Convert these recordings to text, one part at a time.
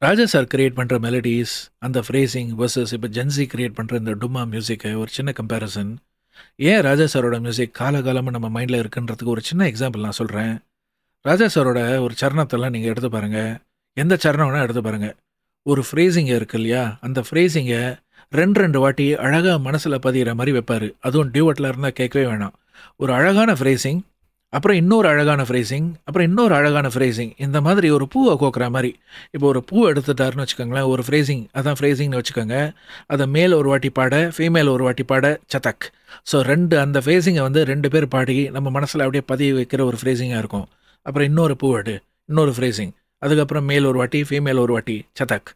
ராஜா sir create பண்ணுற melodies, அந்த phrasing versus இப்போ ஜென்ஸி கிரியேட் பண்ணுற இந்த டும்மா மியூசிக்கை ஒரு சின்ன கம்பேரிசன். ஏன் ராஜா சாரோட மியூசிக் காலகாலமாக நம்ம மைண்டில் இருக்குன்றதுக்கு ஒரு சின்ன எக்ஸாம்பிள் நான் சொல்கிறேன். ராஜா சாரோட ஒரு சரணத்தெல்லாம் நீங்கள் எடுத்து பாருங்கள். எந்த சரணம் வேணால் எடுத்து பாருங்கள். ஒரு ஃப்ரேசிங்க இருக்கு இல்லையா, அந்த ஃப்ரேசிங்கை ரெண்டு ரெண்டு வாட்டி அழகாக மனசில் பதிகிற மாதிரி வைப்பார். அதுவும் டியூவட்டில் இருந்தால் கேட்கவே வேணாம். ஒரு அழகான ஃப்ரேசிங், அப்புறம் இன்னொரு அழகான ஃப்ரேசிங், அப்புறம் இன்னொரு அழகான ஃப்ரேசிங். இந்த மாதிரி ஒரு பூவை கோக்குற மாதிரி. இப்போ ஒரு பூ எடுத்துட்டாருன்னு வச்சுக்கோங்களேன், ஒரு ஃப்ரேசிங், அதான் ஃப்ரேசிங்னு வச்சுக்கோங்க. அதை மேல் ஒரு வாட்டி பாட, ஃபீமேல் ஒரு வாட்டி பாட, சதக். ஸோ ரெண்டு அந்த ஃப்ரேசிங்கை வந்து ரெண்டு பேர் பாடி நம்ம மனசில் அப்படியே பதிய வைக்கிற ஒரு ஃப்ரேசிங்காக இருக்கும். அப்புறம் இன்னொரு பூ எடு, இன்னொரு ஃப்ரேசிங், அதுக்கப்புறம் மேல் ஒரு வாட்டி, ஃபீமேல் ஒரு வாட்டி, சதக்.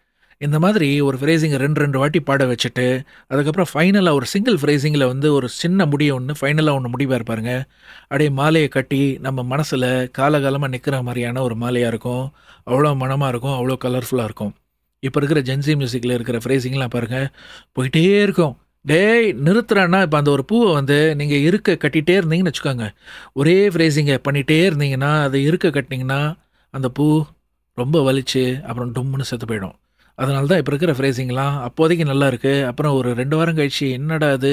இந்த மாதிரி ஒரு ஃப்ரேசிங்கை ரெண்டு ரெண்டு வாட்டி பாட வச்சுட்டு, அதுக்கப்புறம் ஃபைனலாக ஒரு சிங்கிள் ஃப்ரேசிங்கில் வந்து ஒரு சின்ன முடியை ஒன்று ஃபைனலாக ஒன்று முடிவாக இருப்பாருங்க. அப்படியே மாலையை கட்டி நம்ம மனசில் காலகாலமாக நிற்கிற மாதிரியான ஒரு மாலையாக இருக்கும். அவ்வளோ மனமாக இருக்கும், அவ்வளோ கலர்ஃபுல்லாக இருக்கும். இப்போ இருக்கிற ஜென்சி மியூசிக்கில் இருக்கிற ஃப்ரேசிங்லாம் பாருங்கள், போயிட்டே இருக்கும். டேய் நிறுத்துறான்னா, இப்போ அந்த ஒரு பூவை வந்து நீங்கள் இருக்க கட்டிகிட்டே இருந்தீங்கன்னு வச்சுக்கோங்க. ஒரே ஃப்ரேசிங்கை பண்ணிகிட்டே இருந்தீங்கன்னா, அது இருக்க கட்டினீங்கன்னா அந்த பூ ரொம்ப வலிச்சு அப்புறம் டும்முன்னு செத்து போயிடும். அதனால தான் இப்போ இருக்கிற ஃப்ரேசிங்லாம் அப்போதைக்கு நல்லா இருக்குது. அப்புறம் ஒரு 2 வாரம் கழிச்சு என்னடா அது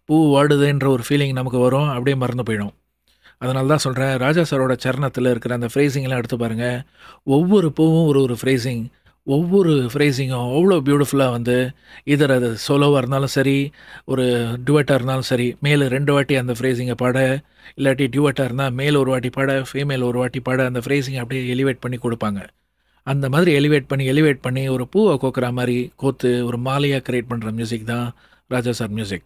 பூ வாடுதுன்ற ஒரு ஃபீலிங் நமக்கு வரும். அப்படியே மறந்து போயிடும். அதனால தான் சொல்கிறேன், ராஜா சாரோட சரணத்தில் இருக்கிற அந்த ஃப்ரேசிங்லாம் எடுத்து பாருங்கள். ஒவ்வொரு பூவும் ஒரு ஒரு ஃப்ரேசிங். ஒவ்வொரு ஃப்ரேசிங்கும் அவ்வளோ பியூட்டிஃபுல்லாக வந்து இதர் அது சோலோவாக இருந்தாலும் சரி, ஒரு டுவெட்டாக இருந்தாலும் சரி, மேலே 2 வாட்டி அந்த ஃப்ரேசிங்கை பாட, இல்லாட்டி டுவெட்டாக இருந்தால் மேல் ஒரு வாட்டி பாட, ஃபீமேல் ஒரு வாட்டி பாட, அந்த ஃப்ரேசிங்கை அப்படியே எலிவேட் பண்ணி கொடுப்பாங்க. அந்த மாதிரி எலிவேட் பண்ணி ஒரு பூவை கோக்குற மாதிரி கோத்து ஒரு மாலையாக கிரியேட் பண்ணுற மியூசிக் தான் ராஜா சார் மியூசிக்.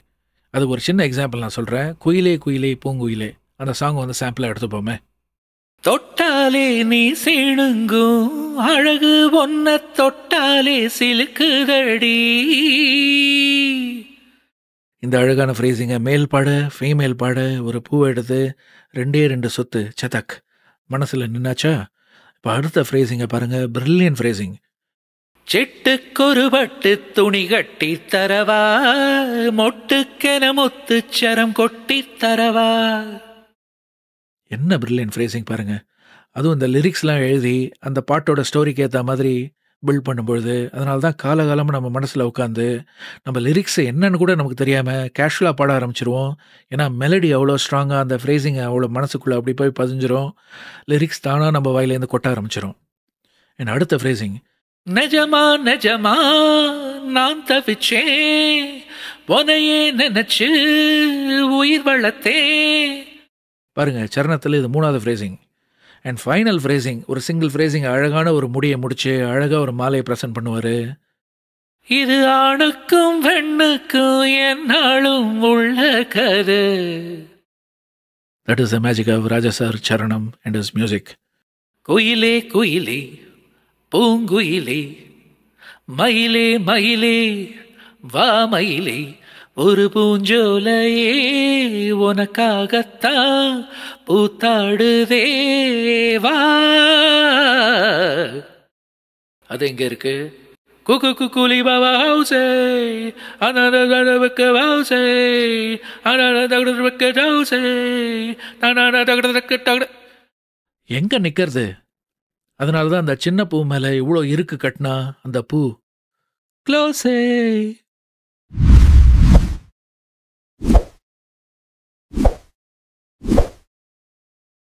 அது ஒரு சின்ன எக்ஸாம்பிள் நான் சொல்கிறேன். குயிலே குயிலே பூங்குயிலே அந்த சாங் வந்து சாம்பிளாக எடுத்துப்போமே. தொட்டாலே நீ சீணுங்கும் அழகு ஒன்ன தொட்டாலே சிலுக்குதடி. இந்த அழகான ஃப்ரேசிங்கை மேல் பாட, ஃபீமேல் பாட, ஒரு பூவை எடுத்து ரெண்டே 2 சொத்து சதக் மனசில் நின்னாச்சா. இப்போ அடுத்த ஃப்ரேசிங்கை பாருங்கள், பிரில்லியன்ட் ஃப்ரேசிங். செட்டுக்கொரு பட்டு துணி கட்டி தரவா, மொட்டுக்கென முத்துச்சரம் கொட்டி தரவா. என்ன பிரில்லியன்ட் ஃப்ரேசிங் பாருங்கள். அதுவும் இந்த லிரிக்ஸ்லாம் எழுதி அந்த பாட்டோட ஸ்டோரிக்கு ஏற்ற மாதிரி பில்ட் பண்ணும்பொழுது, அதனால தான் காலகாலமாக நம்ம மனசில் உட்காந்து நம்ம லிரிக்ஸ் என்னன்னு கூட நமக்கு தெரியாமல் கேஷுவலாக பாட ஆரம்பிச்சிருவோம். ஏன்னா மெலடி அவ்வளோ ஸ்ட்ராங்காக, அந்த ஃப்ரேசிங்கை அவ்வளோ மனசுக்குள்ளே அப்படி போய் பதிஞ்சிரும். லிரிக்ஸ் தானாக நம்ம வாயிலேருந்து கொட்ட ஆரம்பிச்சிடும். என் அடுத்த ஃப்ரேசிங், நெஜமா நெஜமா நான் தவிச்சேன், உனையே நினைச்சு உயிர் வளர்த்தே. பாருங்க, சரணத்தில் இது 3வது ஃப்ரேசிங். அண்ட் ஃபைனல் ஃப்ரேசிங், ஒரு சிங்கிள் ஃப்ரேசிங் அழகான ஒரு முடியை முடிச்சு அழகாக ஒரு மாலையை ப்ரெசென்ட் பண்ணுவார். இது ஆணுக்கும் பெண்ணுக்கும் என்னாலும் உள்ள கரு. That is the magic of Raja sir சரணம் அண்ட் ஹிஸ் மியூசிக். குயிலே குயிலே பூங்குயிலே மயிலே மயிலே வா மயிலே, ஒரு பூஞ்சோலையே உனக்காகத்தான் பூத்தாடுதே வா. அது எங்க இருக்கு? குக்கு குக்குலி பாபா ஹவுசே அனதக ஹவுசே அனதக ஹவுசே தனதக. எங்க நிக்கிறது? அதனால தான் அந்த சின்ன பூ மேலே இவ்வளோ இருக்கு கட்டினா அந்த பூ க்ளோஸே